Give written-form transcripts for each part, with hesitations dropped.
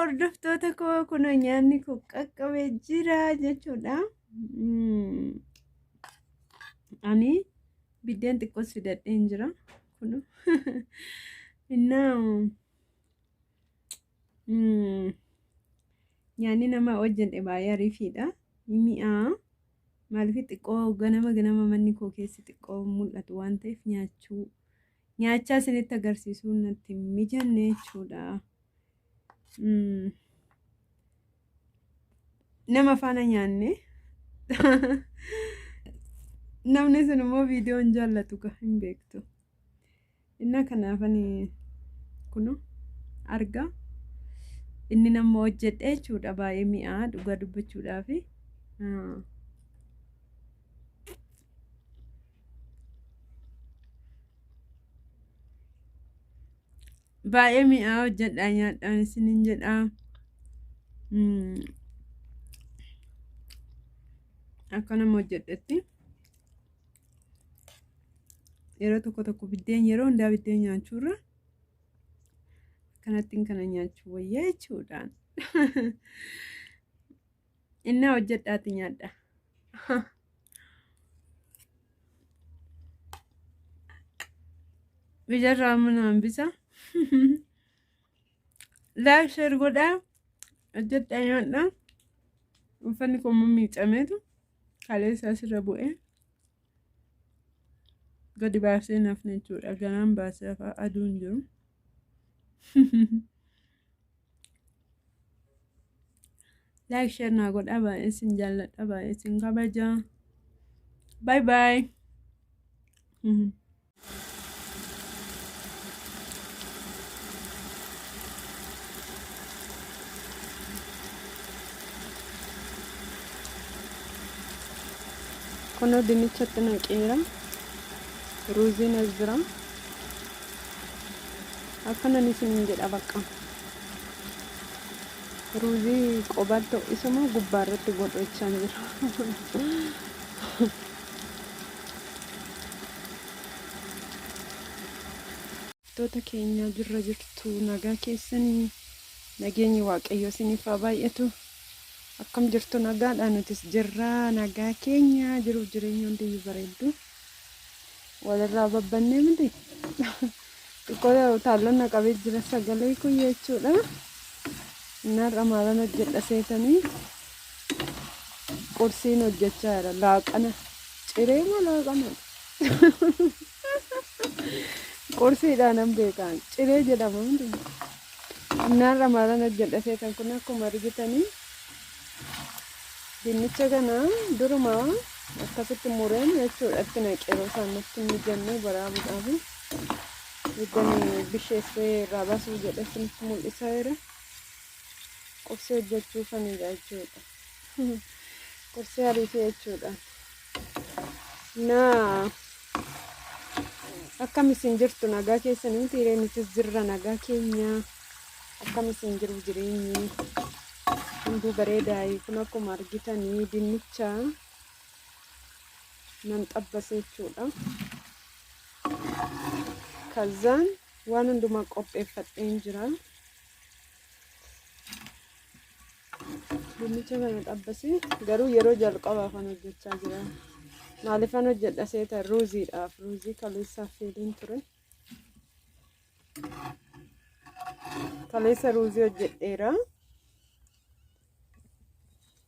hordoftoota koo kunoo nyaanni koo qaqqabee jira jechuudha. Ani biddeen xiqqoos fidadheen jira kunoo innaa nyaanni nama hojjete baay'ee ariifiidha. Mi'aa maaliif xiqqoo ganama manni koo keessi xiqqoo mul'atu waan ta'eef nyaachaa isinitti agarsiisuu natti mijanne jechuudha. Nama faana nyaanne namni sun immoo viidiyoo hin jaallatu hin beektu. Inna kanaafani kunoo argaa inni nama hojjedhe jechuudha baay'ee mi'aa dhugaa dubbachuudhaaf. Baay'ee mi'aa hojjedha nyaadhaan isiniin jedha. Akka nama hojjedhetti yeroo tokko biddeen yeroo hundaa biddeen nyaachuurra akkanattiin kana nyaachuu wayyaa jechuudhaan. Innaa hojjedhaati nyaadha. Bijarraa mana hambisa. Laayik sheer godhaa hojjedhaa nyaadha. Uffanni koo miicameetu kaleessa asirra bu'ee gadi baasee nafne jechuudha. Ganaan baasee afaa aduun jiru. Laayik sheer naa godhaa baay'ee isin jaalladha baay'ee isin kabaja. Bye bye. Kunoo dinnichatti naqeera. Ruuziin as jira. Akkanan isiniin jedha bakka. Ruuzii qobaan ta'u isuma gubbaa irratti godhachaa jira. Toota keenya jirra jirtu nagaa keessanii nageenyi waaqayyo isiniif haa baay'atu. Akkam jirtu nagaadha nutis jirra nagaa keenya jiruuf jireenya hundiyyuu bareeddu. Walirraa babbannee miti. Xiqqoo taallonna qabee jira sagalee kun jechuudha. Innarra maalan hojjedha seetanii qursiin hojjechaa jira. Laaqana ciree moo laaqana? Qursiidhaan an beekan ciree jedhama hundi. Innarra maalan hojjedha seetan kun akkuma argitanii dinnicha kana duruma akkasitti mureen jechuudha itti naqeeroo isaanitti mijannee baraabuudhaaf eeganii bisheessee irraa baasuu jedhe isinitti mul'isaa jira. Qursii hojjechuufanidha jechuudha. Qursii ariifee jechuudha. Akkam isin jirtu nagaa keessanii tiiree nutis jirra nagaa keenya. Akkam isin jiru jireenyi hunduu bareedaa kun akkuma argitanii dinnicha nan xabbase jechuudha. Kazaan waan hundumaa qopheeffadheen jira. Dinnicha kana xabbase garuu yeroo jalqabaaf an hojjechaa jira. Maaliifan hojjedha seeta ruuziidhaaf ruuzii kaleessaaf fedhiin ture. Kaleessa ruuzii hojjedheera.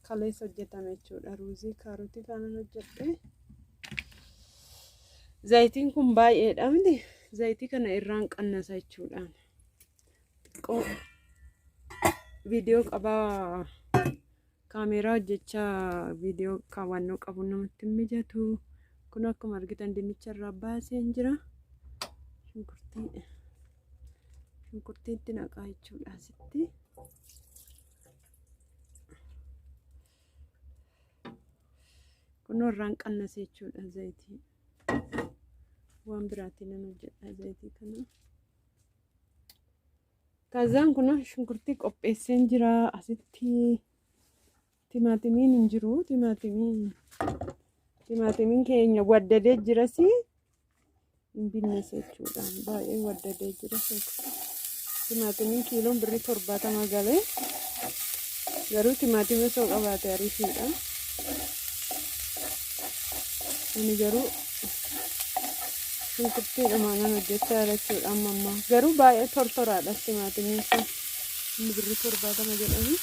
Kaleessa hojjetame jechuudha ruuzii kaarotii kanan hojjedhe. Zayitiin kun baay'eedha miti. Zayitii kana irraan qannasa jechuudhaan. Xiqqoo viidiyoo qabaa kaameeraa hojjechaa viidiyoo kaawwannoo qabu namatti mijatu. Kun akkuma argitan dinnicha irraa baaseen jira. Shunkurtiitti naqaa jechuudha asitti. Kun irraan qannasa jechuudha zayitii. Waan biraatiin nan hojjedha zayitii kana. Kazaan kun shunkurtii qopheesseen jira asitti. Timaatimiin hin jiru. Timaatimiin keenya waddadee jiras hin binnees jechuudha. Baay'ee waddadee jira. Timaatimni kiiloon birrii 70 galee garuu timaatimni osoo qabaate ariitiidha. Ani garuu shunkurtiidha maanan hojjechaa jechuudha amma garuu baay'ee tortoraadha timaatimni sun inni birrii 70 jedhanii.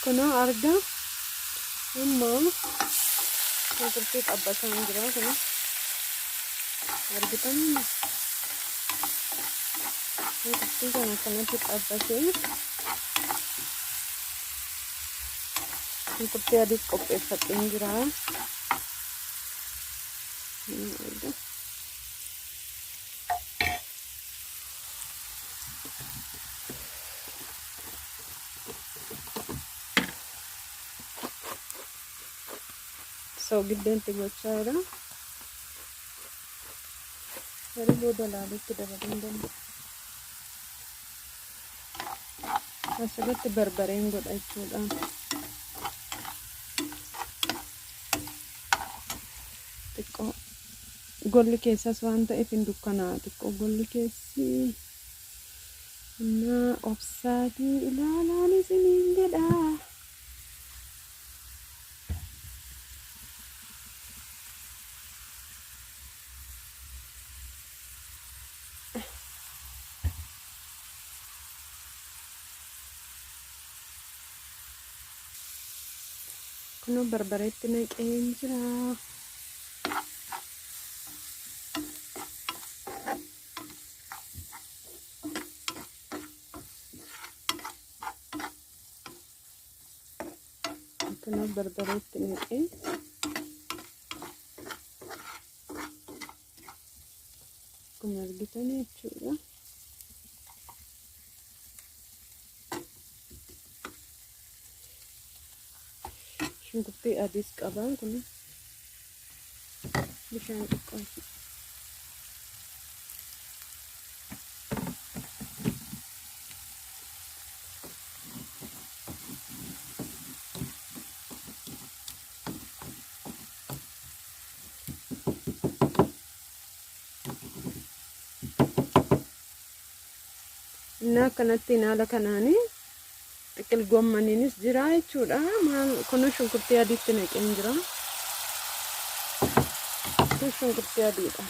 Kuna arga amma shunkurtii qabbataan jira kuna argitan shunkurtii kana kanatti qabbatee shunkurtii adiis qopheeffadheen jira. So giddeentti gochaa jira. Garuu booda laalitti dabaluu hin danda'u. Asirratti barbareen godha jechuudha. Xiqqoo golli keessas waan ta'eef hin dukkanaa. Xiqqoo golli keessi obsaatii ilaalaan isiniin jedha. Kunoo barbareetti naqeen jira. Kunoo barbareetti naqeen akkuma argitan jechuudha. Shunkurtii adiis qabaa kun bishaan xiqqoo innaa akkanatti haala kanaanii xiqqil gommaniinis jira jechuudha. Kun shunkurtii adiitti naqeen jira. Kun shunkurtii adiidha.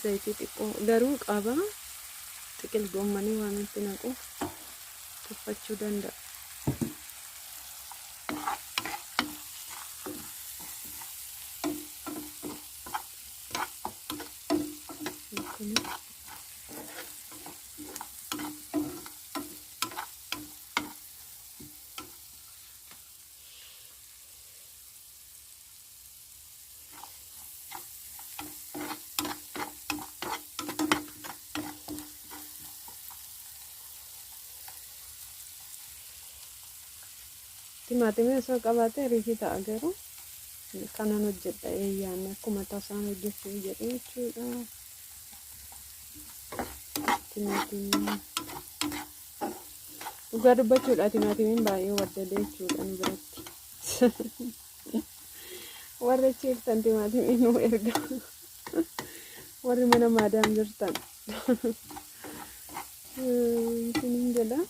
Zayitii xiqqoo garuu qaba. Xiqqil gommanii waan itti naquuf tuffachuu danda'a. Timaatimni osoo qabaate ariitii ta'a garuu kanan hojjedha eeyyaanni akkuma tasaan hojjechuu jedhee jechuudha. Timaatimni dhugaa dubbachuudha timaatimiin baay'ee waddadee jechuudha nu biratti. Warri ciibsan timaatimii nu erga warri mana maadaam jirtan isiniin jedha.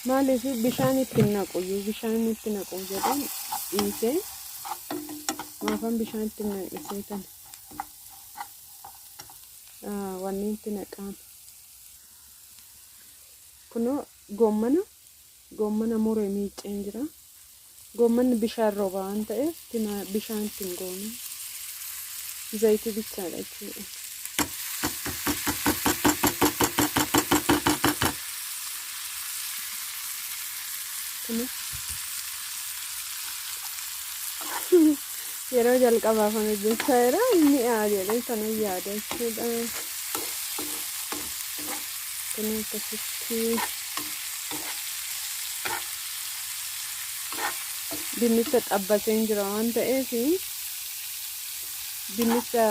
Maaliif bishaan itti naqu jedhan dhiisee maafan bishaan itti naqisee kan wanni itti naqan. Kunoo goommana muree miiceen jira. Goommanni bishaan rooba waan ta'eef bishaan ittiin goone zayitii bichaadha jechuudha. Yeroo jalqabaaf hojjechaa jira inni jedhee sana yaada jechuudha. Kun akkasitti dinnicha xabbaseen jira waan ta'eef dinnicha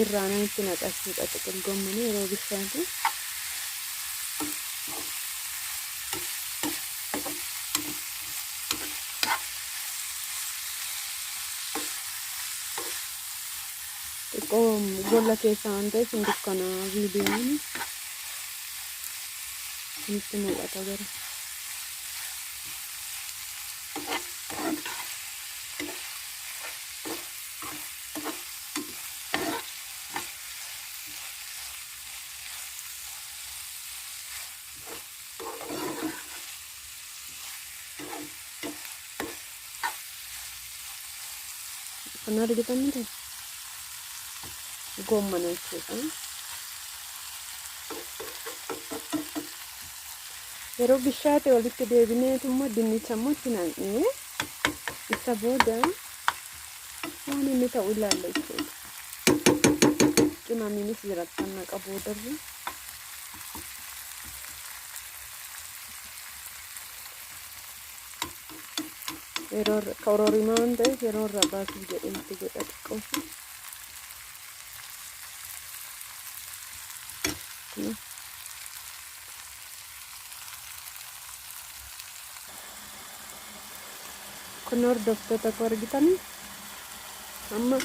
irraana itti naqasuudha xiqil gommanii yeroo bishaatu. Xiqqoo golla keessa waan ta'eef hin dukkana viidiyoon nutti mul'ata gara. Kan argitan miti gommana jechuudha. Yeroo bishaate walitti deebineetu immoo dinnicha immoo itti naqnee isa booda waan inni ta'u ilaalla jechuudha. Qimamiinis jira kan naqa boodarra. Yeroo kororimaa waan ta'eef yeroo irraa baasuuf jedhee itti godha xiqqoo. Kun hordoftoota koo argitanii amma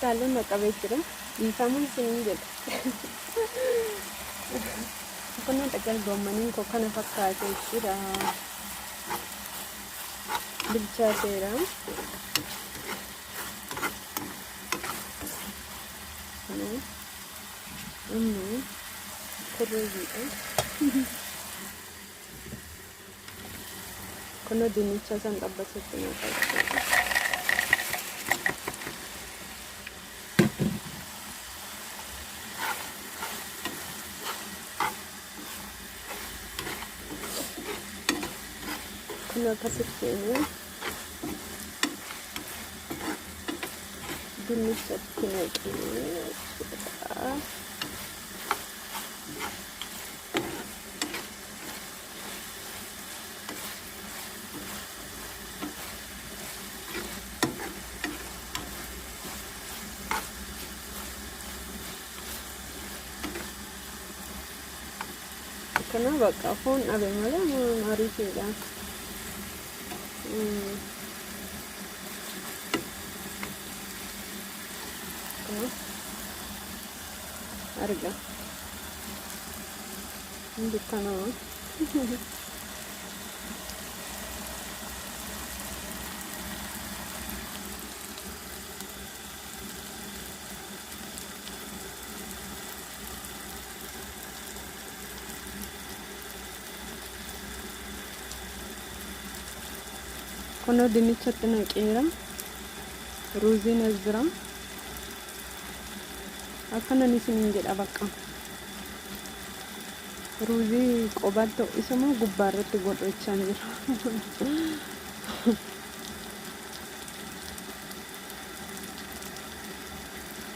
saalon naqabee jira. Dhiifamuun isin jedha. Kun xiqqal gommaniin koo kana fakkaatee jira. Bilchaateera. Kurreejiidha. Kun dinnicha san qabbatetti naqaa. Kun akkasitti dinnichatti naqee kana bakka foon dhabe malee mariitiidha. Arga hindi kana kono dinnichatti naqeera. Ruuziin as jira. Akkanan isiniin jedha bakka. Ruuzii qobaatti ho'isamoo gubbaarratti godhachaa jira.